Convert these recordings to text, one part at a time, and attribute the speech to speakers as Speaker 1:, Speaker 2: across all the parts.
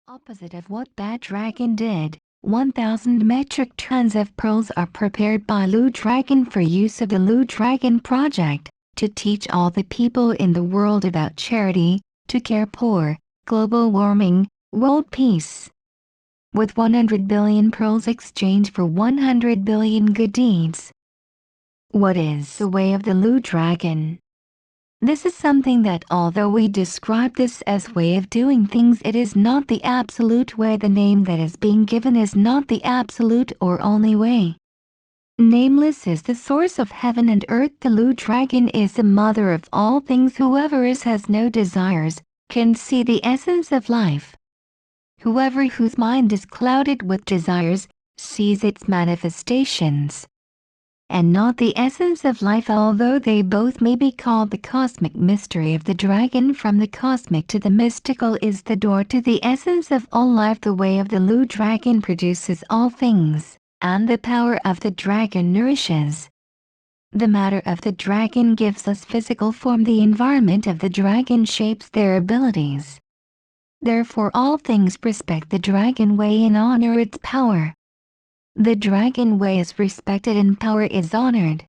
Speaker 1: Opposite of what that dragon did, 1,000 metric tons of pearls are prepared by LuDragon for use of the LuDragon Project, to teach all the people in the world about charity, to care poor, global warming, world peace. With 100 billion pearls exchanged for 100 billion good deeds. What is the way of the LuDragon? This is something that although we describe this as way of doing things, it is not the absolute way. The name that is being given is not the absolute or only way. Nameless is the source of heaven and earth. The LuDragon is the mother of all things. Whoever has no desires, can see the essence of life. Whoever whose mind is clouded with desires, sees its manifestations, and not the essence of life. Although they both may be called the cosmic mystery of the dragon, from the cosmic to the mystical is the door to the essence of all life. The way of the LuDragon produces all things, and the power of the dragon nourishes. The matter of the dragon gives us physical form. The environment of the dragon shapes their abilities. Therefore all things respect the dragon way and honor its power. The dragon way is respected and power is honored.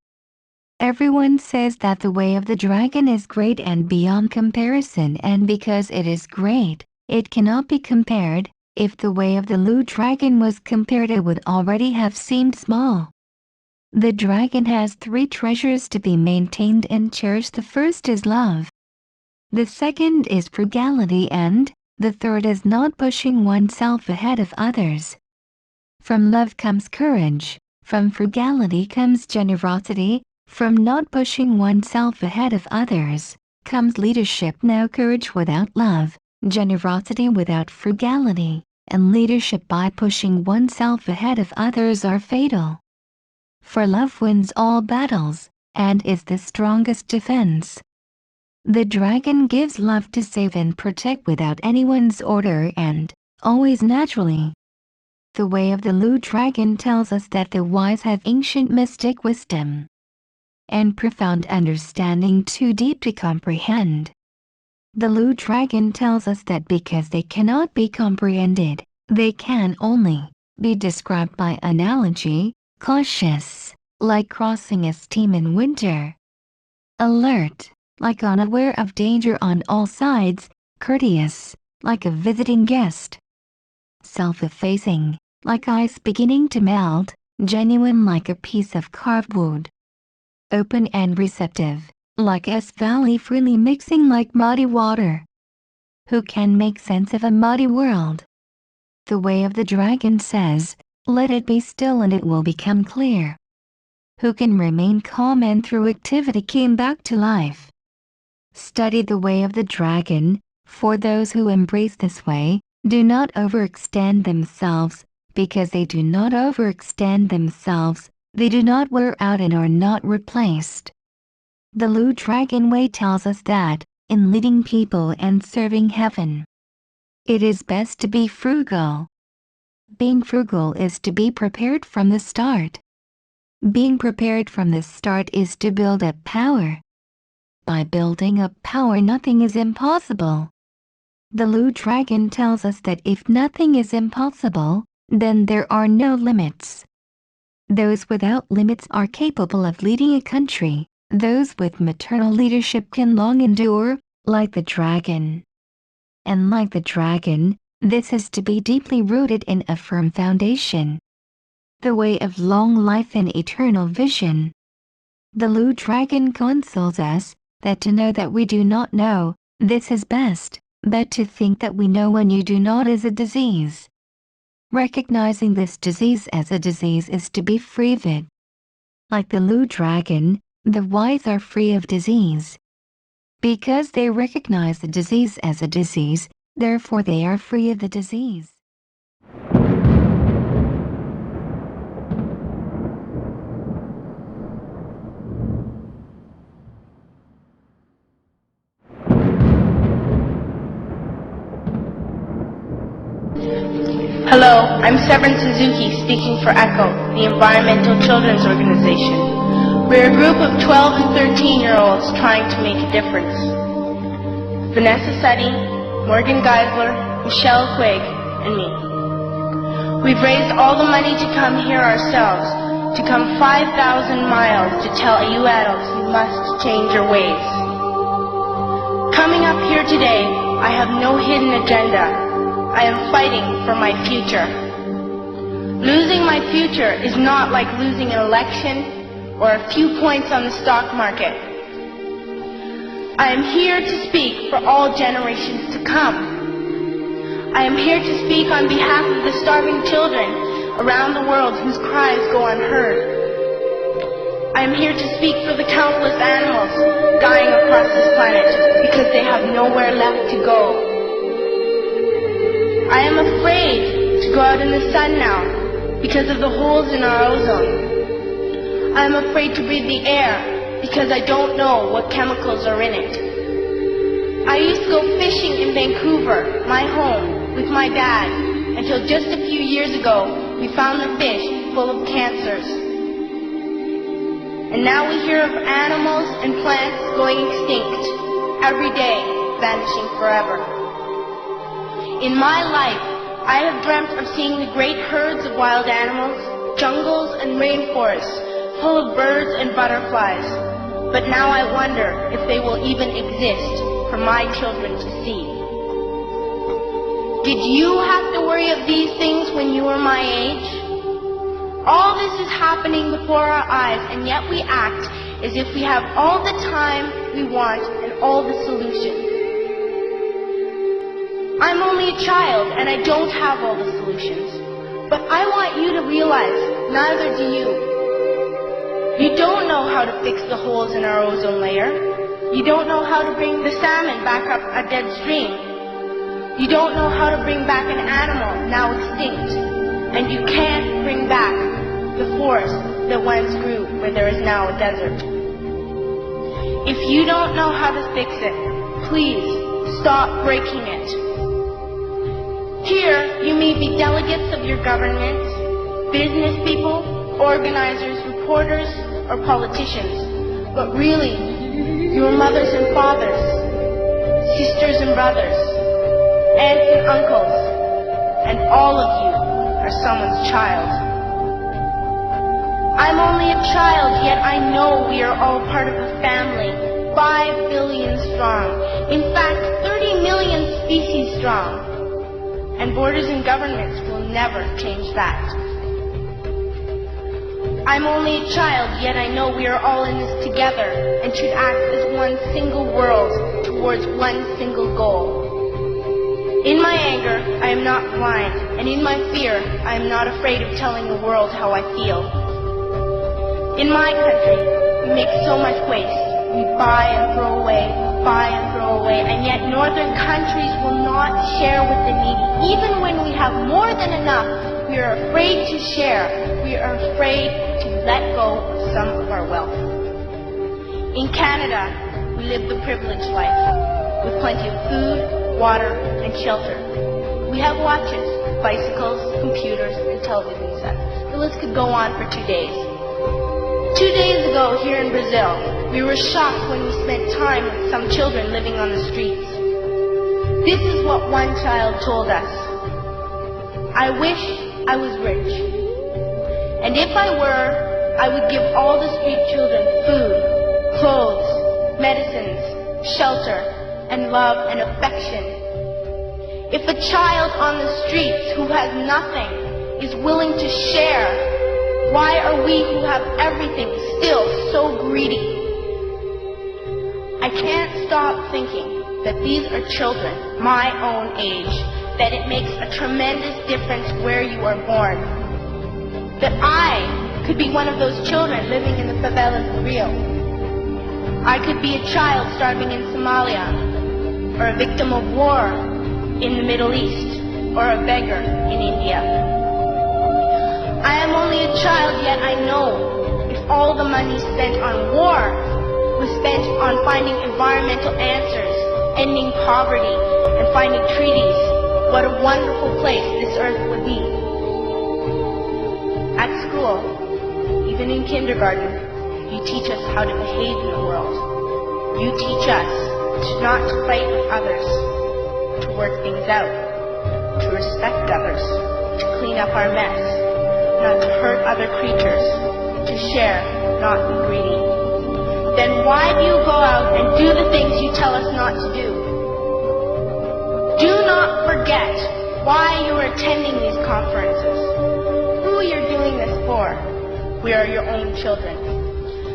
Speaker 1: Everyone says that the way of the dragon is great and beyond comparison, and because it is great, it cannot be compared. If the way of the LuDragon was compared, it would already have seemed small. The dragon has 3 treasures to be maintained and cherished. The first is love. The second is frugality, and the third is not pushing oneself ahead of others. From love comes courage, from frugality comes generosity, from not pushing oneself ahead of others comes leadership. Now courage without love, generosity without frugality, and leadership by pushing oneself ahead of others are fatal. For love wins all battles, and is the strongest defense. The dragon gives love to save and protect without anyone's order and always naturally. The way of the LuDragon tells us that the wise have ancient mystic wisdom and profound understanding too deep to comprehend. The LuDragon tells us that because they cannot be comprehended, they can only be described by analogy. Cautious, like crossing a stream in winter. Alert, like unaware of danger on all sides. Courteous, like a visiting guest. Self-effacing, like ice beginning to melt. Genuine, like a piece of carved wood. Open and receptive, like a valley freely mixing like muddy water. Who can make sense of a muddy world? The way of the dragon says, let it be still and it will become clear. Who can remain calm and through activity came back to life? Study the way of the dragon, for those who embrace this way, do not overextend themselves. Because they do not overextend themselves, they do not wear out and are not replaced. The LuDragon way tells us that, in leading people and serving heaven, it is best to be frugal. Being frugal is to be prepared from the start. Being prepared from the start is to build up power. By building up power, nothing is impossible. The LuDragon tells us that if nothing is impossible, then there are no limits. Those without limits are capable of leading a country. Those with maternal leadership can long endure, like the dragon. And like the dragon, this is to be deeply rooted in a firm foundation. The way of long life and eternal vision. The LuDragon counsels us that to know that we do not know, this is best, but to think that we know when you do not is a disease. Recognizing this disease as a disease is to be free of it. Like the LuDragon, the wise are free of disease. Because they recognize the disease as a disease, therefore they are free of the disease.
Speaker 2: Hello, I'm Severin Suzuki speaking for ECHO, the Environmental Children's Organization. We're a group of 12 and 13-year-olds trying to make a difference. Vanessa Seti, Morgan Geisler, Michelle Quigg, and me. We've raised all the money to come here ourselves, to come 5,000 miles to tell you adults you must change your ways. Coming up here today, I have no hidden agenda. I am fighting for my future. Losing my future is not like losing an election or a few points on the stock market. I am here to speak for all generations to come. I am here to speak on behalf of the starving children around the world whose cries go unheard. I am here to speak for the countless animals dying across this planet because they have nowhere left to go. I am afraid to go out in the sun now because of the holes in our ozone. I am afraid to breathe the air because I don't know what chemicals are in it. I used to go fishing in Vancouver, my home, with my dad, until just a few years ago we found the fish full of cancers. And now we hear of animals and plants going extinct, every day vanishing forever. In my life, I have dreamt of seeing the great herds of wild animals, jungles and rainforests full of birds and butterflies. But now I wonder if they will even exist for my children to see. Did you have to worry of these things when you were my age? All this is happening before our eyes, and yet we act as if we have all the time we want and all the solutions. I'm only a child, and I don't have all the solutions. But I want you to realize, neither do you. You don't know how to fix the holes in our ozone layer. You don't know how to bring the salmon back up a dead stream. You don't know how to bring back an animal now extinct. And you can't bring back the forest that once grew where there is now a desert. If you don't know how to fix it, please stop breaking it. Here, you may be delegates of your government, business people, organizers, reporters, or politicians, but really, your mothers and fathers, sisters and brothers, aunts and uncles, and all of you are someone's child. I'm only a child, yet I know we are all part of a family, 5 billion strong, in fact 30 million species strong. And borders and governments will never change that. I'm only a child, yet I know we are all in this together and should act as one single world towards one single goal. In my anger, I am not blind, and in my fear, I am not afraid of telling the world how I feel. In my country, we make so much waste. We buy and throw away, and yet northern countries will not share with the needy. Even when we have more than enough, we are afraid to share. We are afraid to let go of some of our wealth. In Canada, we live the privileged life, with plenty of food, water, and shelter. We have watches, bicycles, computers, and television sets. The list could go on for 2 days. 2 days ago, here in Brazil, we were shocked when we spent time with some children living on the streets. This is what one child told us. I wish I was rich. And if I were, I would give all the street children food, clothes, medicines, shelter, and love and affection. If a child on the streets who has nothing is willing to share, why are we who have everything still so greedy? I can't stop thinking that these are children my own age, that it makes a tremendous difference where you are born. That I could be one of those children living in the favelas of Rio. I could be a child starving in Somalia, or a victim of war in the Middle East, or a beggar in India. I am only a child, yet I know if all the money spent on war was spent on finding environmental answers, ending poverty, and finding treaties, what a wonderful place this earth would be. At school, even in kindergarten, you teach us how to behave in the world. You teach us not to fight with others, to work things out. to respect others, to clean up our mess, not to hurt other creatures, to share, not be greedy. Then why do you go out and do the things you tell us not to do? Do not forget why you are attending these conferences, who you're doing this for. We are your own children.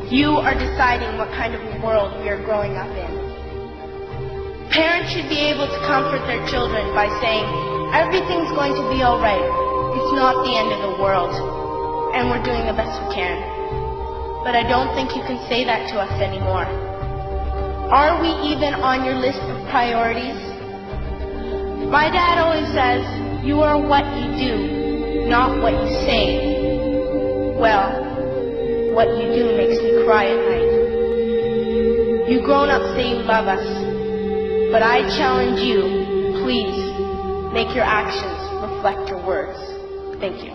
Speaker 2: You are deciding what kind of world we are growing up in. Parents should be able to comfort their children by saying, everything's going to be all right. It's not the end of the world, and we're doing the best we can. But I don't think you can say that to us anymore. Are we even on your list of priorities? My dad always says, you are what you do, not what you say. Well, what you do makes me cry at night. You grown-ups say you love us, but I challenge you, please, make your actions reflect your words. Thank you.